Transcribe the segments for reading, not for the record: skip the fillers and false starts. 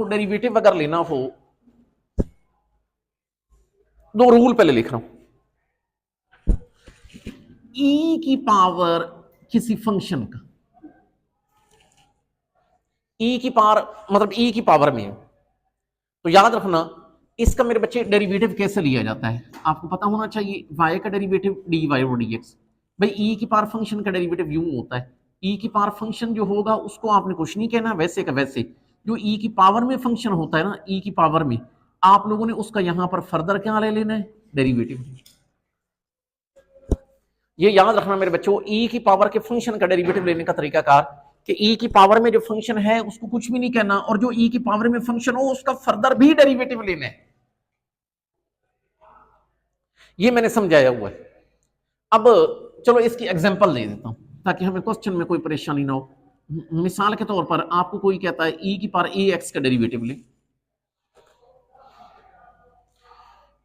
आपको डेरिवेटिव अगर लेना हो, दो रूल पहले लिख रहा हूं। ई की पावर किसी फंक्शन का, ई की पावर मतलब ई की पावर में, तो याद रखना इसका मेरे बच्चे डेरिवेटिव कैसे लिया जाता है, आपको पता होना चाहिए। y का डेरिवेटिव dy और dx। भाई ई की पावर फंक्शन का डेरिवेटिव यूं होता है, ई की पावर फंक्शन जो होगा उसको आपने कुछ नहीं कहना, वैसे का वैसे। जो ई की पावर में फंक्शन होता है ना, ई की पावर में, आप लोगों ने उसका यहां पर फर्दर क्या ले लेना है, डेरिवेटिव। ये याद रखना मेरे बच्चों, ई की पावर के फंक्शन का डेरिवेटिव लेने का तरीकाकार कि ई की पावर में जो फंक्शन है उसको कुछ भी नहीं कहना, और जो ई की पावर में फंक्शन हो उसका फर्दर भी डेरिवेटिव लेना है। ये मैंने समझाया हुआ है। अब चलो इसकी एग्जांपल दे देता हूं ताकि हमें क्वेश्चन में कोई परेशानी ना हो। मिसाल के तौर पर आपको कोई कहता है ई की पावर ए एक्स का डेरिवेटिव ले,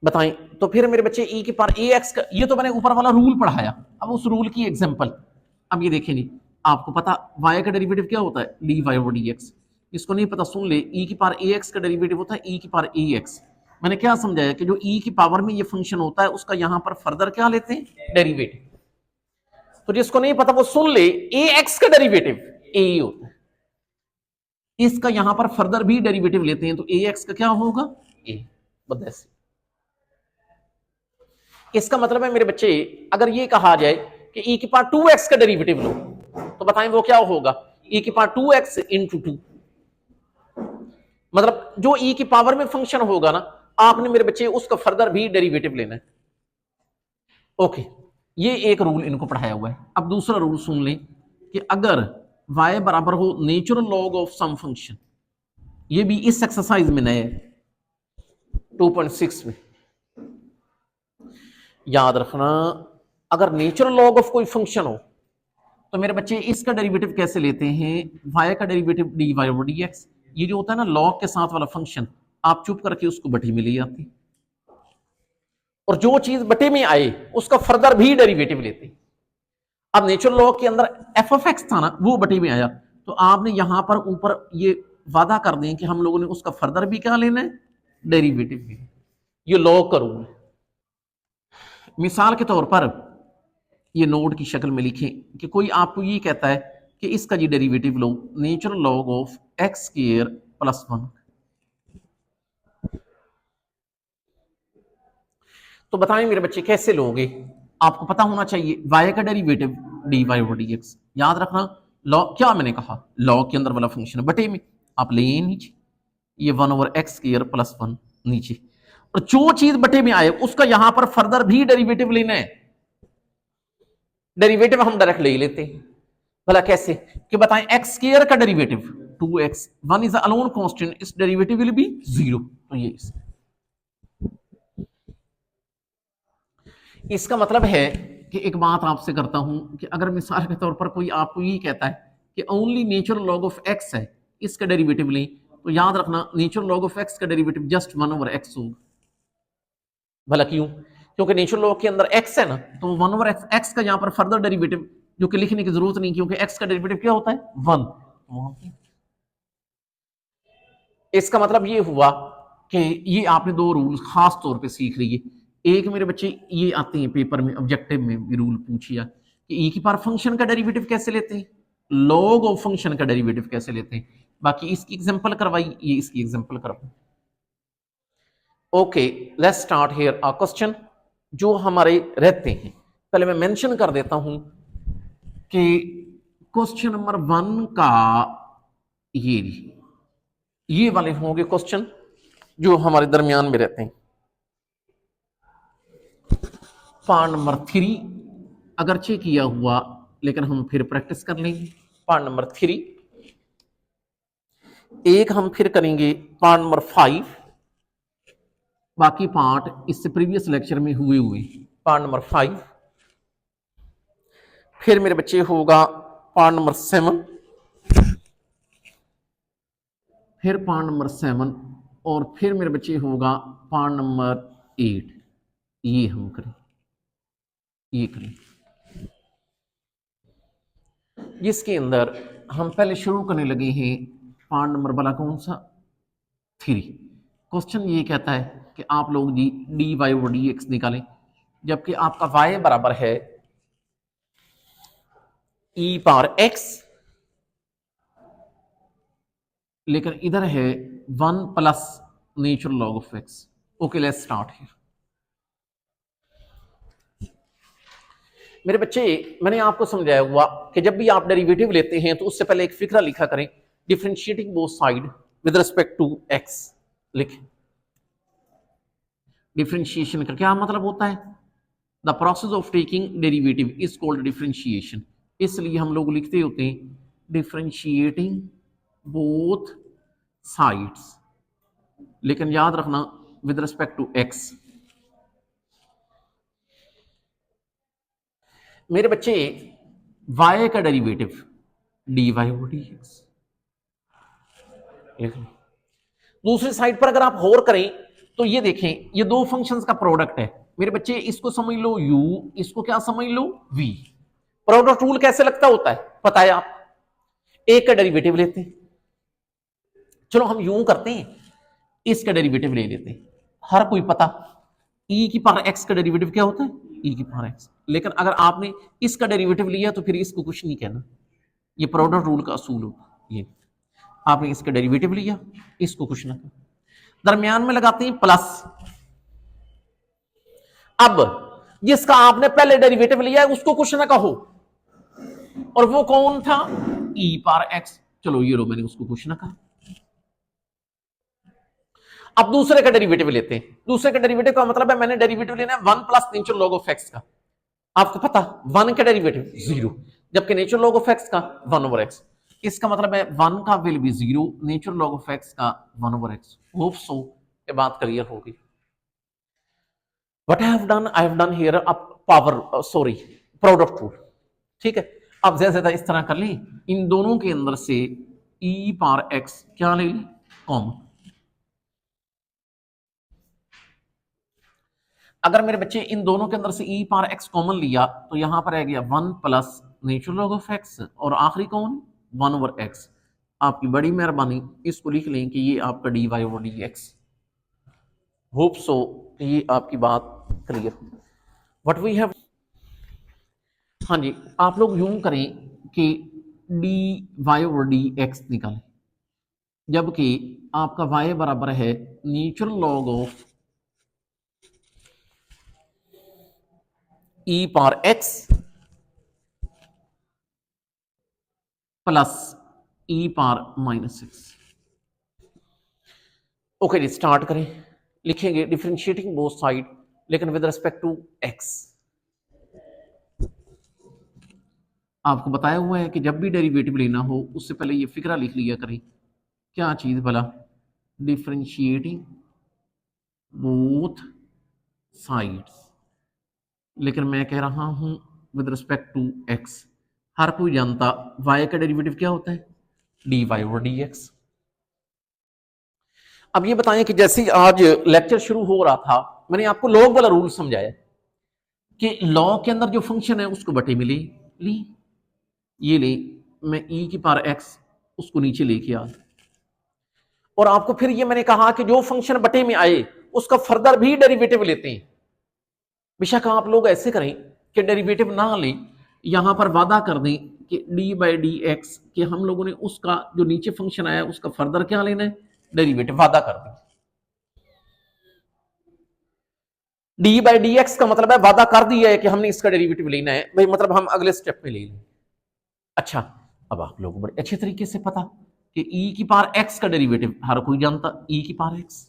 बताएं। तो फिर मेरे बच्चे ई की पावर ए एक्स का, ये तो मैंने ऊपर वाला रूल पढ़ाया, अब उस रूल की एग्जांपल। अब ये देखें नहीं, आपको पता y का डेरिवेटिव क्या होता है, dy और dx। इसको नहीं पता सुन ले, e की पावर ax का डेरिवेटिव होता है e की पावर ax। मैंने क्या समझाया कि जो e की पावर में ये फंक्शन होता है उसका यहां पर फर्दर क्या लेते हैं, डेरिवेटिव। तो जिसको नहीं पता वो सुन ले, ax का डेरिवेटिव a होता है, इसका यहां पर फर्दर भी डेरिवेटिव लेते हैं, तो ax का क्या होगा, a। बस ऐसे। इसका मतलब है मेरे बच्चे, अगर ये कहा जाए कि e की पावर 2x का डेरिवेटिव लो, तो बताएं वो क्या होगा, e की पावर 2x इंटू 2। मतलब जो e की पावर में फंक्शन होगा ना, आपने मेरे बच्चे उसका फर्दर भी डेरिवेटिव लेना है। ओके, ये एक रूल इनको पढ़ाया हुआ है। अब दूसरा रूल सुन लें कि अगर y बराबर हो natural log of some function, ये भी इस एक्सरसाइज में नए 2.6 में याद रखना, अगर नेचुरल लॉग ऑफ कोई फंक्शन हो तो मेरे बच्चे इसका डेरिवेटिव कैसे लेते हैं, y का डेरिवेटिव dy और dx। ये जो होता है ना लॉग के साथ वाला फंक्शन, आप चुप करके उसको बटे में ले जाते, और जो चीज बटे में आए उसका फर्दर भी डेरिवेटिव लेते। अब नेचुरल लॉग के अंदर एफ ऑफ एक्स था ना, वो बटे में आया, तो आपने यहां पर ऊपर ये वादा कर दें कि हम लोगों ने उसका फर्दर भी क्या लेना है, डेरिवेटिव भी। ये लॉग का रूल है। मिसाल के तौर पर ये नोट की शक्ल में लिखें कि कोई आपको ये कहता है कि इसका जी डेरिवेटिव लो, natural log of X square plus 1। तो बताएं मेरे बच्चे कैसे लोगे, आपको पता होना चाहिए y का डेरिवेटिव dy और dx। याद रखना लॉग, क्या मैंने कहा, लॉग के अंदर वाला फंक्शन बटे में, आप ले नीचे, ये 1 ओवर एक्स स्क्वायर प्लस 1 नीचे, और जो चीज बटे में आए उसका यहां पर फर्दर भी डेरिवेटिव लेना है। डेरिवेटिव हम डायरेक्ट ले लेते हैं, भला कैसे, कि बताएं एक्स स्क्वायर का derivative 2x, 1 is alone constant, इस डेरिवेटिव विल बी 0। तो ये इसका मतलब है कि एक बात आपसे करता हूं कि अगर मिसाल के तौर पर कोई आपको ये कहता है कि only natural log of x है, इसका डेरिवेटिव लें, तो याद रखना नेचुरल लॉग ऑफ एक्स का डेरिवेटिव जस्ट 1 ओवर एक्स होगा। भला क्यों, क्योंकि नेचुरल लॉग के अंदर एक्स है ना, तो 1 ओवर एक्स का यहां पर फर्दर डेरिवेटिव जो कि लिखने की जरूरत नहीं, क्योंकि एक्स का डेरिवेटिव क्या होता है, 1। इसका मतलब ये हुआ कि ये आपने दो रूल खास तौर पे सीख लिए। एक मेरे बच्चे ये आते हैं पेपर में, ऑब्जेक्टिव में भी रूल पूछिया कि e की पावर फंक्शन का डेरिवेटिव कैसे लेते हैं, लॉग ऑफ फंक्शन का डेरिवेटिव कैसे लेते हैं। बाकी इसकी एग्जांपल करवाई, ये इसकी एग्जांपल करवाई। Okay, let's start here a question जो हमारे रहते हैं। पहले मैं मेंशन कर देता हूं कि क्वेश्चन नंबर 1 का ये वाले होंगे क्वेश्चन जो हमारे दरमियान में रहते हैं। पार्ट नंबर 3 अगरचे किया हुआ, लेकिन हम फिर प्रैक्टिस कर लेंगे। पार्ट नंबर 3 एक हम फिर करेंगे, पार्ट नंबर 5 बाकी पार्ट इससे प्रीवियस लेक्चर में हुए। पार्ट नंबर 5 फिर मेरे बच्चे होगा पार्ट नंबर 7, फिर पार्ट नंबर 7, और फिर मेरे बच्चे होगा पार्ट नंबर 8। ये हम करें, ये करें, जिसके अंदर हम पहले शुरू करने लगे हैं पार्ट नंबर वाला कौन सा, 3। क्वेश्चन ये कहता है कि आप लोग जी D Y over D x निकालें, जबकि आपका y बराबर है ई पावर x, लेकिन इधर है 1 plus natural log of x। Okay, let's start here. मेरे बच्चे, मैंने आपको समझाया हुआ कि जब भी आप डेरिवेटिव लेते हैं तो उससे पहले एक फिक्रा लिखा करें, differentiating both side with respect to x लिखें। डिफरेंशिएशन का क्या मतलब होता है? The process of taking derivative is called differentiation. इसलिए हम लोग लिखते होते हैं डिफरेंशिएटिंग बोथ साइड्स, लेकिन याद रखना विद रिस्पेक्ट टू x। मेरे बच्चे, y का डेरिवेटिव dy ओवर dx लिख लो। दूसरी साइड पर अगर आप और करें तो ये देखें, ये दो फंक्शंस का प्रोडक्ट है। मेरे बच्चे, इसको समझ लो u, इसको क्या समझ लो v। प्रोडक्ट रूल कैसे लगता होता है पता है? आप एक का डेरिवेटिव लेते हैं, चलो हम यूं करते हैं, इसका डेरिवेटिव ले लेते हैं। हर कोई पता e की पावर x का डेरिवेटिव क्या होता है? e की पावर x। लेकिन अगर आपने इसका डेरिवेटिव लिया तो फिर इसको कुछ नहीं कहना। ये प्रोडक्ट रूल का असूल होता है। ये आपने इसका डेरिवेटिव लिया, इसको कुछ ना कहना, दरमियान में लगाते हैं प्लस। अब जिसका आपने पहले डेरिवेटिव लिया है उसको कुछ ना कहो, और वो कौन था? e power x। चलो ये लो, मैंने उसको कुछ ना कहा। अब दूसरे का डेरिवेटिव लेते हैं। दूसरे का डेरिवेटिव का मतलब है मैंने डेरिवेटिव लेना है 1 plus natural log of x का। आपको पता 1 का डेरिवेटिव 0, जबकि नेचुरल लॉग ऑफ x का 1 ओवर x। इसका मतलब है 1 का will be 0, natural log of x का 1 ओवर x। होप सो ये बात क्लियर होगी। What I have done here a power product rule. ठीक है, अब जैसे इस तरह कर ली, इन दोनों के अंदर से e पावर x क्या ले ली? कॉमन। अगर मेरे बच्चे इन दोनों के अंदर से e पावर x कॉमन लिया तो यहां पर आ गया 1 plus natural log of x, और आखिरी कौन? 1 ओवर x। आपकी बड़ी मेहरबानी इसको लिख लें कि ये आपका dy over dx। Hope so ये आपकी बात क्लियर। व्हाट वी हैव, हाँ जी, आप लोग यूं करें कि dy ओवर dx निकालें, जबकि आपका y बराबर है natural log of e power x plus e power minus 6। Okay जी, स्टार्ट करें। लिखेंगे डिफरेंशिएटिंग बोथ साइड, लेकिन विद रिस्पेक्ट टू x। आपको बताया हुआ है कि जब भी डेरिवेटिव लेना हो उससे पहले ये फिक्रा लिख लिया करें। क्या चीज भला? डिफरेंशिएटिंग बोथ साइड्स, लेकिन मैं कह रहा हूं विद रिस्पेक्ट टू x। हर कोई जानता y का डेरिवेटिव क्या होता है? dy over dx। अब ये बताएं कि जैसे ही आज लेक्चर शुरू हो रहा था मैंने आपको लॉग वाला रूल समझाया कि लॉग के अंदर जो फंक्शन है उसको बटे में ले ली, ये ले, मैं e की पावर x उसको नीचे लेके आ, और आपको फिर ये मैंने कहा कि जो फंक्शन बटे में आए उसका फर्दर भी डेरिवेटिव लेते हैं। बेशक आप लोग ऐसे करें कि डेरिवेटिव ना लें, यहां पर वादा कर दें कि डी बाई डी एक्स कि हम लोगों ने उसका जो नीचे फंक्शन आया उसका फर्दर क्या लेना है? डेरिवेटिव। वादा कर दें। डी बाई डी एक्स का मतलब है वादा कर दिया है कि हमने इसका डेरिवेटिव लेना है भाई, मतलब हम अगले स्टेप में ले लें। अच्छा, अब आप लोगों को बड़े अच्छे तरीके से पता कि e की पावर x का डेरिवेटिव हर कोई जानता, e की पावर x।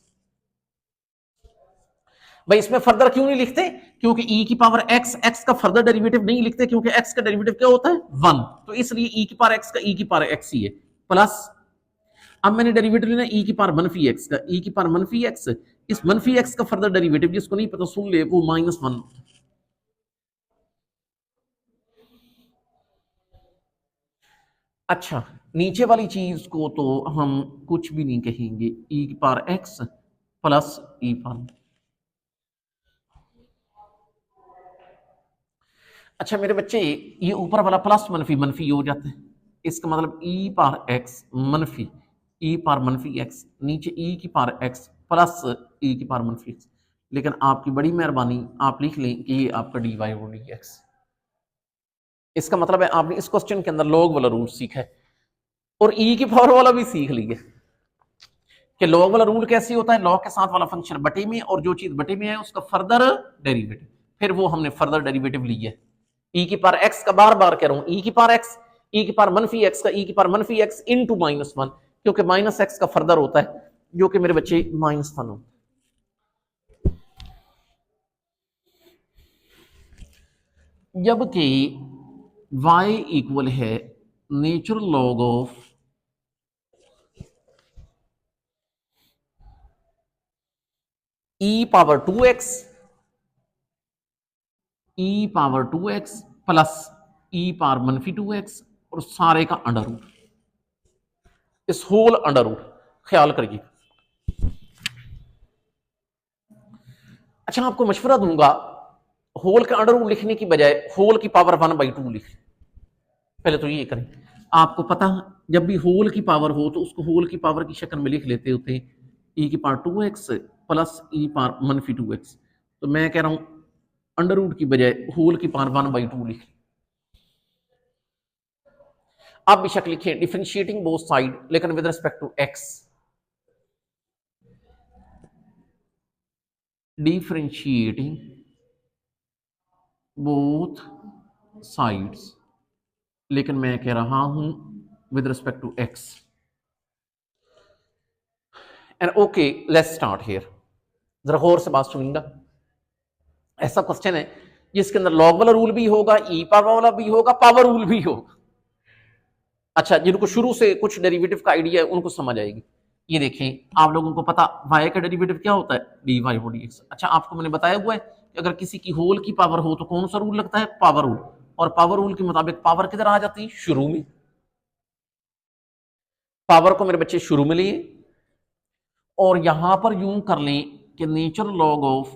भाई इसमें फर्दर क्यों नहीं लिखते? क्योंकि e की पावर x, x का फर्दर डेरिवेटिव नहीं लिखते क्योंकि x का डेरिवेटिव क्या होता है? 1। तो इसलिए e की पावर x का e की पावर x ही है प्लस। अब मैंने डेरिवेटिव लेना e की पावर मनफी x का, e की पावर मनफी x, इस मनफी x का फर्दर डेरिवेटिव जिसको नहीं पता सुन ले, वो -1। अच्छा, नीचे वाली चीज को तो हम कुछ भी नहीं कहेंगे, e की power x plus e power. अच्छा मेरे बच्चे, ये ऊपर वाला प्लस मनफी मनफी हो जाता है, इसका मतलब e पावर x मनफी ई पावर मनफी एक्स, नीचे ई की पावर एक्स प्लस ई की पावर मनफी एक्स। लेकिन आपकी बड़ी मेहरबानी आप लिख लें कि ये आपका डी वाई और डी एक्स। इसका मतलब है आपने इस क्वेश्चन के अंदर लॉग वाला रूल सीखा है और ई की पावर वाला भी सीख लिया कि लॉग वाला रूल कैसे होता है, लॉग के साथ वाला फंक्शन बटे में और जो चीज बटे में है उसका फर्दर डेरिवेटिव, फिर वो हमने फर्दर डेरिवेटिव लिया है। ई की पावर एक्स का बार बार कह रहा हूं, ई की पावर एक्स, ई की पावर मनफी एक्स का ई की पावर मनफी एक्स इनटू -1, क्योंकि माइनस एक्स का फर्दर होता है जो कि मेरे बच्चे -1 हो। जबकि y इक्वल है natural log of E power 2x, E power 2x plus E power मनफी 2x और सारे का अंडर रूट, इस होल अंडर रूट ख्याल करिए। अच्छा आपको मशवरा दूंगा, होल का अंडर रूट लिखने की बजाय होल की पावर 1/2 लिख, पहले तो ये करें। आपको पता जब भी होल की पावर हो तो उसको होल की पावर की शक्ल में लिख लेते होते हैं, ई की पावर 2x प्लस ई पावर मनफी 2x। तो मैं कह रहा हूं अंडर रूट की बजाय होल की पावर 1/2 लिख। आप बेशक लिखें डिफरेंशिएटिंग बोथ साइड, लेकिन with respect to X, differentiating both sides, लेकिन मैं कह रहा हूं with respect to X. And okay let's start here, जरा गौर से बात सुनिएगा। ऐसा क्वेश्चन है जिसके अंदर लॉग वाला रूल भी होगा, ई पावर वाला भी होगा, पावर रूल भी होगा। अच्छा जिनको शुरू से कुछ डेरिवेटिव का आइडिया है उनको समझ आएगी। ये देखें आप लोगों को पता y का डेरिवेटिव क्या होता है, dy और dx। अच्छा आपको मैंने बताया हुआ है कि अगर किसी की होल की पावर हो तो कौन सा रूल लगता है, पावर रूल, और पावर रूल के मुताबिक पावर किधर आ जाती है, शुरू में। पावर को मेरे बच्चे शुरू में लिए और यहां पर यूं कर लें कि natural log of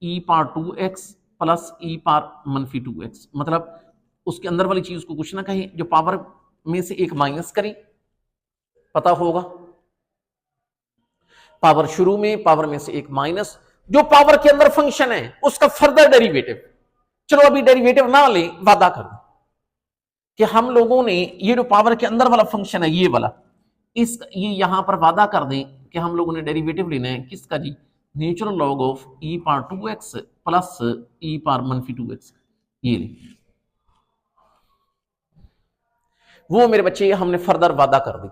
E power 2x plus E power मनफी 2x, मतलब उसके अंदर वाली चीज को कुछ ना कहें, जो पावर में से एक माइनस करें, पता होगा पावर शुरू में, पावर में से एक माइनस, जो पावर के अंदर फंक्शन है उसका फर्दर डेरिवेटिव। चलो अभी डेरिवेटिव ना लें, वादा कर दो कि हम लोगों ने ये जो पावर के अंदर वाला फंक्शन है ये वाला, इस ये यहां पर वादा कर दें कि हम लोगों ने डेरिवेटिव लेना है किसका जी, natural log of E power 2x plus E power मनफी 2x। ये ले वो मेरे बच्चे हमने फर्दर वादा कर दी,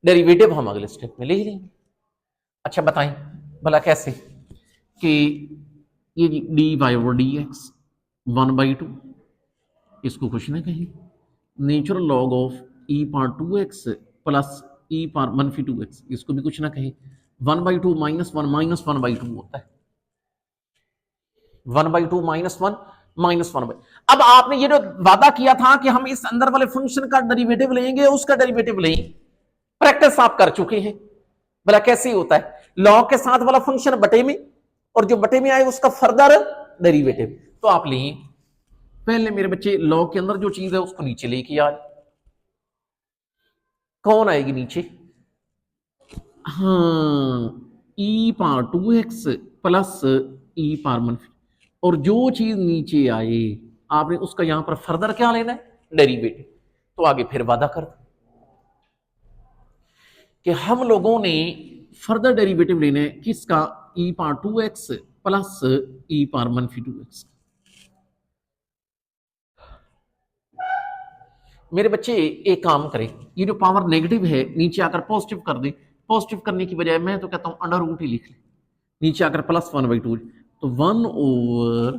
डेरिवेटिव हम अगले स्टेप में ले लेंगे। अच्छा बताएं भला कैसे, कि ये डी वाई और डी एक्स 1/2, इसको कुछ ना कहें, natural log of E power 2x plus E power मनफी 2x, इसको भी कुछ ना कहें। 1/2 -1 होता है, 1/2 -1 अब आपने ये जो वादा किया था कि हम इस अंदर वाले फंक्शन का डेरिवेटिव लेंगे, उसका डेरिवेटिव लें, प्रैक्टिस आप कर चुके हैं। भला कैसे होता है, लॉग के साथ वाला फंक्शन बटे में और जो बटे में आए उसका फर्दर डेरिवेटिव। तो आप लिए पहले मेरे बच्चे लॉग के अंदर जो चीज है उसको नीचे लेके आ, कौन आएगी नीचे, हाँ ई पावर 2x प्लस ई पावर मनफी, और जो चीज नीचे आए आपने उसका यहां पर फर्दर क्या लेना है, डेरिवेटिव। तो आगे फिर वादा कर कि हम लोगों ने फर्दर डेरिवेटिव लेना है किसका, ई पावर 2x प्लस ई पावर मनफी 2x। मेरे बच्चे एक काम करें, ये जो पावर नेगेटिव है नीचे आकर पॉजिटिव कर दें, पॉजिटिव करने की बजाय मैं तो कहता हूं अंडर रूट ही लिख ले, नीचे आकर प्लस 1/2, तो 1 ओवर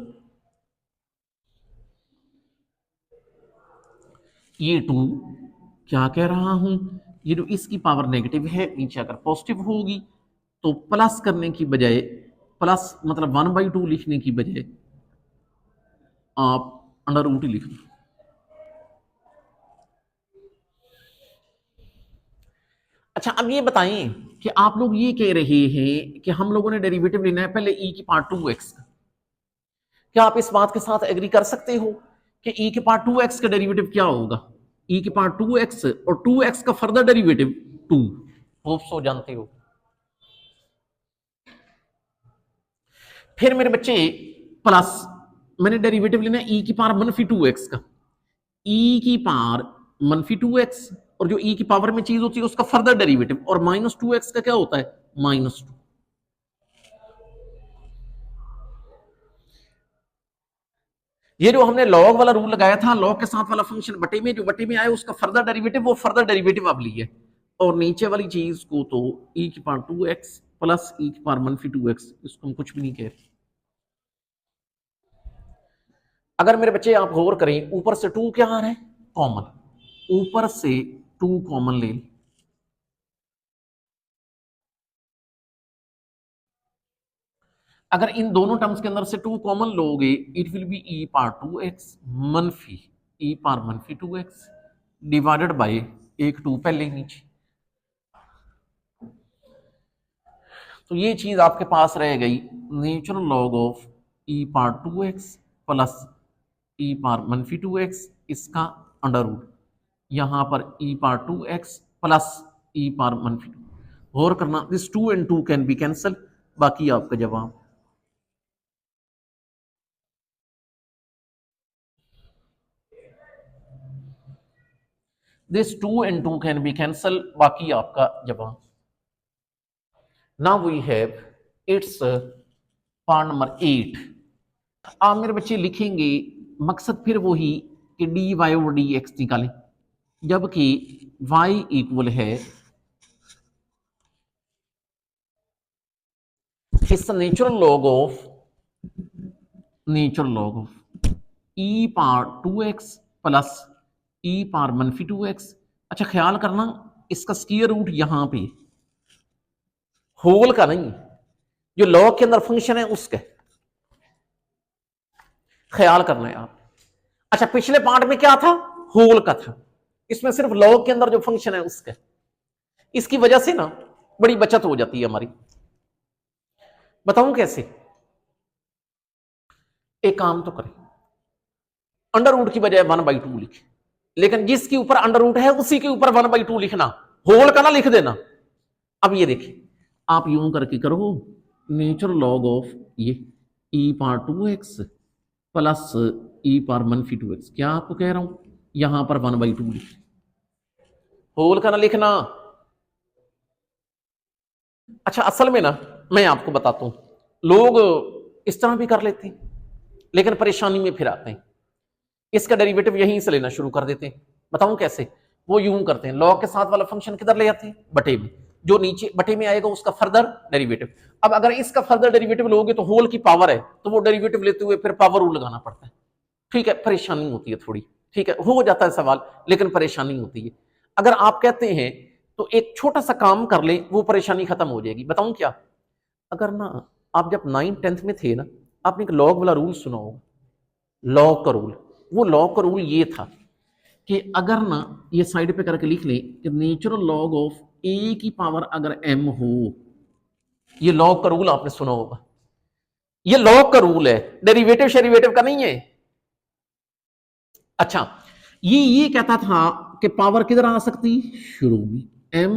ये 2, क्या कह रहा हूं, ये जो इसकी पावर नेगेटिव है नीचे आकर पॉजिटिव होगी, तो प्लस करने की बजाय, प्लस मतलब 1/2 लिखने की बजाय आप अंडर रूट ही लिख लो। अच्छा अब ये बताएं कि आप लोग ये कह रहे हैं कि हम लोगों ने डेरिवेटिव लेना है पहले ई की पावर 2x का, क्या आप इस बात के साथ एग्री कर सकते हो कि ई के पावर 2x का डेरिवेटिव क्या होगा, ई के पावर 2x और 2x का further derivative two, hope so जानते हो। फिर मेरे बच्चे प्लस मैंने डेरिवेटिव लेना ई की पावर -2x का, ई की पावर -2x, और जो ई की पावर में चीज होती है उसका फर्दर डेरिवेटिव, और -2x का क्या होता है -2। ये जो हमने लॉग वाला रूल लगाया था, लॉग के साथ वाला फंक्शन बटे में, जो बटे में आया उसका फर्दर डेरिवेटिव, वो फर्दर डेरिवेटिव अब ली है। और नीचे वाली चीज को तो ई की पावर 2x प्लस ई की पावर -2x, इसको हम कुछ भी नहीं कह रहे। अगर मेरे बच्चे आप गौर करें, ऊपर से 2 क्या आ रहा है कॉमन, ऊपर से 2 कॉमन ले, अगर इन दोनों टर्म्स के अंदर से 2 कॉमन लोगे, it will be E power 2x मनफी ई पावर -2x डिवाइडेड बाय एक 2 पहले नीचे। तो ये चीज आपके पास रह गई natural log of E power 2x plus E power -2x, इसका अंडर रूट, यहां पर ई पावर 2x प्लस ई पावर -2। गौर करना, this 2 and 2 can be cancel, बाकी आपका जवाब। This 2 and 2 can be cancel, बाकी आपका जवाब। Now we have its part number 8। आप मेरे बच्चे लिखेंगे मकसद फिर वही कि डी वाई और डी एक्स निकालें, जबकि y इक्वल है इस natural log of E power 2x plus E power -2x। अच्छा ख्याल करना, इसका स्क्वायर रूट यहां पे, होल का नहीं, जो लॉग के अंदर फंक्शन है उसका ख्याल करना है आप। अच्छा पिछले पार्ट में क्या था, होल का था, इसमें सिर्फ लॉग के अंदर जो फंक्शन है उसका। इसकी वजह से ना बड़ी बचत हो जाती है हमारी। बताऊं कैसे, एक काम तो करें, अंडर रूट की बजाय 1/2 लिखे, लेकिन जिसके ऊपर अंडर रूट है उसी के ऊपर 1/2 लिखना, होल का ना लिख देना। अब ये देखिए, आप यूं करके करो, नेचुरल लॉग ऑफ ये ई पावर 2x प्लस ई पावर -2x, क्या आपको कह रहा हूं, यहां पर 1/2 लिख, होल का ना लिखना। अच्छा असल में ना मैं आपको बताता हूं, लोग इस तरह भी कर लेते हैं, लेकिन परेशानी में फिर आते हैं, इसका डेरिवेटिव यहीं से लेना शुरू कर देते हैं। बताऊं कैसे, वो यूं करते हैं, लॉग के साथ वाला फंक्शन किधर ले आते हैं बटे में, जो नीचे बटे में आएगा उसका फर्दर डेरिवेटिव। अब अगर इसका फर्दर डेरिवेटिव लोगे तो होल की पावर है, तो वो डेरिवेटिव लेते हुए फिर पावर रूल लगाना पड़ता है। ठीक है, परेशानी होती है थोड़ी, ठीक है हो जाता है सवाल, लेकिन परेशानी होती है। अगर आप कहते हैं तो एक छोटा सा काम कर ले, वो परेशानी खत्म हो जाएगी। बताऊं क्या, अगर ना आप जब 9th-10th में थे ना, आपने एक लॉग वाला रूल सुना होगा, लॉग का रूल। वो लॉग का रूल ये था कि अगर ना, ये साइड पे करके लिख लें कि नेचुरल लॉग ऑफ ए की पावर अगर एम हो, ये लॉग का रूल आपने सुना होगा, ये लॉग का रूल है, डेरिवेटिव शेरिवेटिव का नहीं है। अच्छा ये कहता था कि पावर किधर आ सकती, शुरू में एम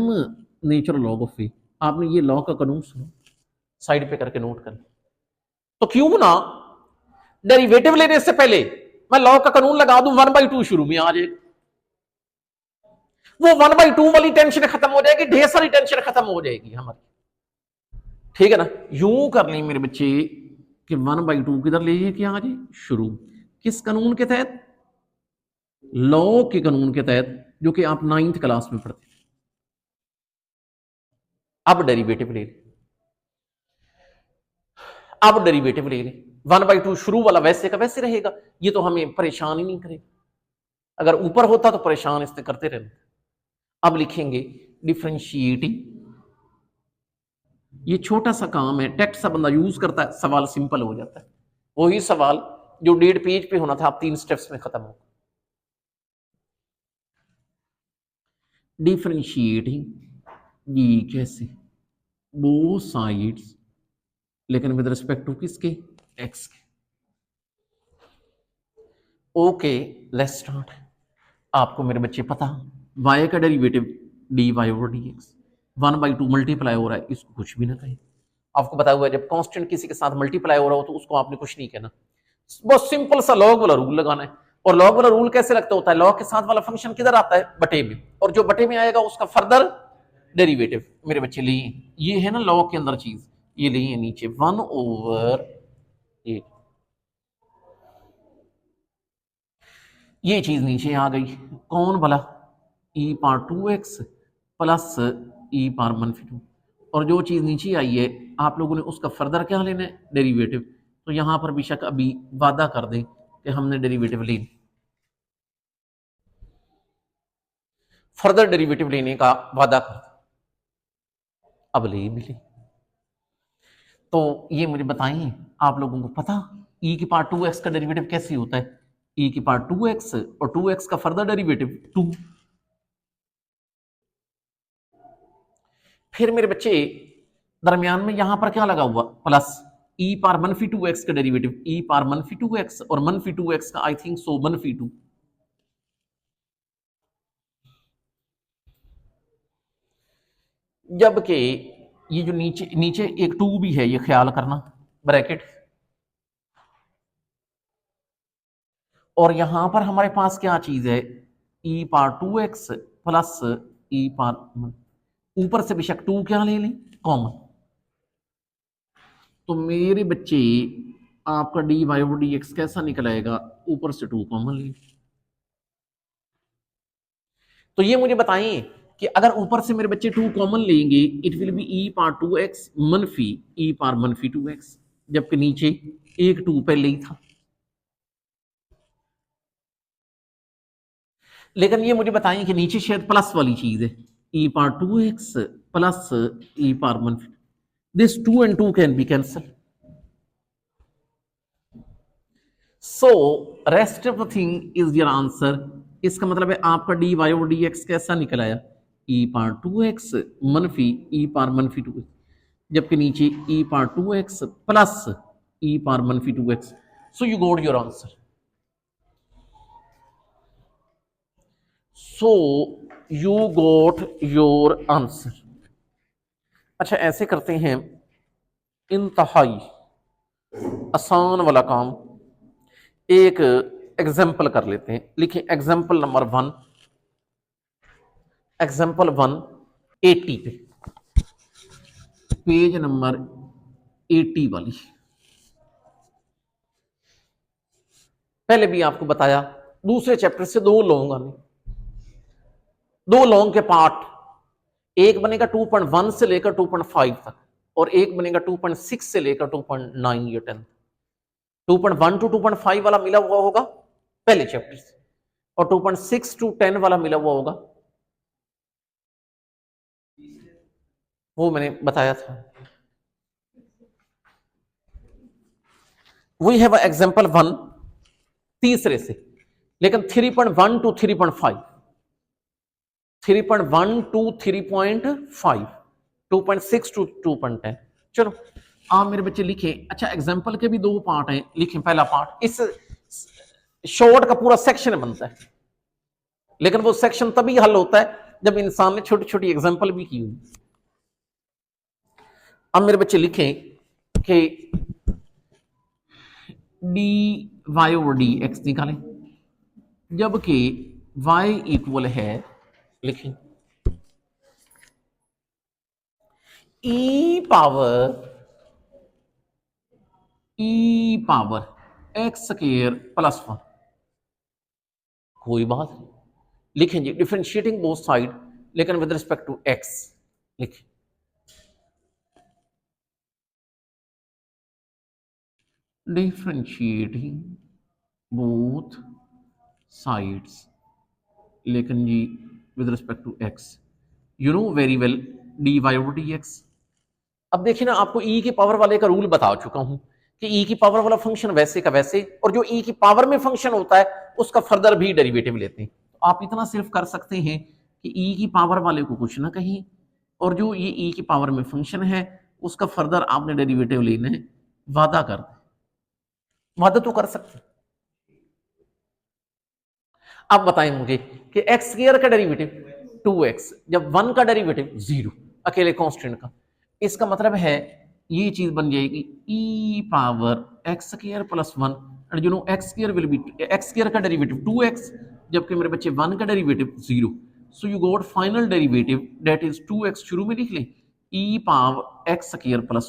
नेचुरल लॉग ऑफ ए। आपने ये लॉग का कानून सुना, साइड पे करके नोट कर, तो क्यों ना डेरिवेटिव लेने से पहले मैं लॉग का कानून लगा दूं, 1/2 शुरू में आ जाएगा, वो 1/2 वाली टेंशन खत्म हो जाएगी, ढेर सारी टेंशन खत्म हो जाएगी हमारी। ठीक है ना, यूं कर लें मेरे बच्चे कि 1/2 किधर ले जाए, क्या आ जाए शुरू, किस कानून के तहत, लॉ के कानून के तहत, जो कि आप 9th क्लास में पढ़ते। अब डेरिवेटिव ले, अब डेरिवेटिव ले लें, 1/2 शुरू वाला वैसे का वैसे रहेगा, ये तो हमें परेशान ही नहीं करेगा, अगर ऊपर होता तो परेशान इससे करते रहते। अब लिखेंगे डिफरेंशिएटिंग, ये छोटा सा काम है, टेक्स्ट सा बंदा यूज करता है, सवाल सिंपल हो जाता है। वही सवाल जो 1.5 पेज पे होना था, आप 3 स्टेप्स में खत्म हो। डिफरेंशिएटिंग ये कैसे, बोथ साइड्स, लेकिन विद रिस्पेक्ट टू किसके, एक्स के। Okay let's start. आपको मेरे बच्चे पता, y का derivative d Y over D x, 1/2 multiply हो रहा है, इसको कुछ भी ना कहें। आपको बताया हुआ है जब कांस्टेंट किसी के साथ मल्टीप्लाई हो रहा हो तो उसको आपने कुछ नहीं कहना, बहुत सिंपल सा लॉग वाला रूल लगाना है। और लॉग वाला रूल कैसे लगता होता है, लॉग के साथ वाला फंक्शन किधर आता है, बटे में, और जो बटे में आएगा उसका फर्दर डेरिवेटिव। मेरे बच्चे लिए ये है ना लॉग के अंदर चीज, ये लिए नीचे 1/, ये चीज नीचे आ गई, कौन भला, ई पार 2x प्लस ई पार -2, और जो चीज नीचे आई है आप लोगों ने उसका फर्दर क्या लेना है, डेरिवेटिव। तो यहां पर बेशक अभी वादा कर दें कि हमने डेरिवेटिव लेना, फर्दर डेरिवेटिव लेने का वादा कर, अब ले मिले। तो ये मुझे बताइए, आप लोगों को पता e की पावर 2x का डेरिवेटिव कैसे होता है, e की पावर 2x और 2x का फर्दर डेरिवेटिव 2। फिर मेरे बच्चे दरमियान में यहां पर क्या लगा हुआ, प्लस e पावर -2x का डेरिवेटिव, e पावर -2x और -2x का आई थिंक सो -2। जबकि ये जो नीचे नीचे एक 2 भी है, ये ख्याल करना, ब्रैकेट, और यहां पर हमारे पास क्या चीज है, e power 2x plus e power, ऊपर से बेशक 2 क्या ले लें, कॉमन। तो मेरे बच्चे आपका d Y over D x कैसा निकल आएगा, ऊपर से 2 कॉमन ले। तो ये मुझे बताइए कि अगर ऊपर से मेरे बच्चे 2 कॉमन लेंगे, इट विल बी ई पार 2x मनफी ई पार -2x, जबकि नीचे एक 2 पहले ही था। लेकिन ये मुझे बताइए कि नीचे शायद प्लस वाली चीज है, ई पार 2x प्लस ई पार -2, this 2 and 2 can be cancel, so rest of the thing is your answer. इसका मतलब है आपका d Y over D x कैसा निकल आया, ई पार 2x मनफी ई पार -2, जबकि नीचे ई पार 2x प्लस ई पार -2x, so you got your answer. So you got your answer. अच्छा ऐसे करते हैं, इंतहाई आसान वाला काम, एक एग्जाम्पल कर लेते हैं। लिखिए एग्जाम्पल नंबर 1, एग्जाम्पल 1 80 पे, पेज नंबर 80 वाली। पहले भी आपको बताया दूसरे चैप्टर से 2 लॉन्ग आने, 2 लॉन्ग के पार्ट, एक बनेगा 2.1 से लेकर 2.5 तक, और एक बनेगा 2.6 से लेकर 2.9 या 10। 2.1 to 2.5 वाला मिला हुआ होगा पहले चैप्टर से, और 2.6 to 10 वाला मिला हुआ होगा, वो मैंने बताया था। वी हैव एग्जांपल 1 तीसरे से, लेकिन 3.1 to 3.5, 3.1 to 3.5, 2.6 to 2.10। चलो आप मेरे बच्चे लिखें। अच्छा एग्जाम्पल के भी 2 पार्ट हैं, लिखें पहला पार्ट, इस शॉर्ट का पूरा सेक्शन बनता है, लेकिन वो सेक्शन तभी हल होता है जब इंसान ने छोटी छोटी एग्जाम्पल भी की हुई। अब मेरे बच्चे लिखें कि D Y over D x निकालें, जबकि y इक्वल है, लिखें e power X square plus 1, कोई बात नहीं, लिखें जी डिफरेंशिएटिंग बोथ साइड, लेकिन विद रिस्पेक्ट टू x, लिखें डिफरेंशिएटिंग बोथ साइड्स, लेकिन जी with respect to x, you know very well D Y over D X. अब देखिए ना, आपको e की पावर वाले का रूल बता चुका हूं कि e की पावर वाला फंक्शन वैसे का वैसे, और जो e की पावर में फंक्शन होता है उसका फर्दर भी डेरिवेटिव लेते हैं। तो आप इतना सिर्फ कर सकते हैं कि e की पावर वाले को कुछ ना कहीं, और जो ये e की पावर में फंक्शन है उसका फर्दर आपने डेरिवेटिव लेना है, वादा कर दे, वादा तो कर सकते। अब बताएं मुझे कि एक्स स्क्वायर का डेरिवेटिव 2x, जब 1 का डेरिवेटिव 0 अकेले कांस्टेंट का, इसका मतलब है ये चीज बन जाएगी e power x square plus 1 and you know x square will be x square का डेरिवेटिव 2x, जबकि मेरे बच्चे 1 का derivative 0, so you got final derivative that is 2x, शुरू में लिख लें e power x square plus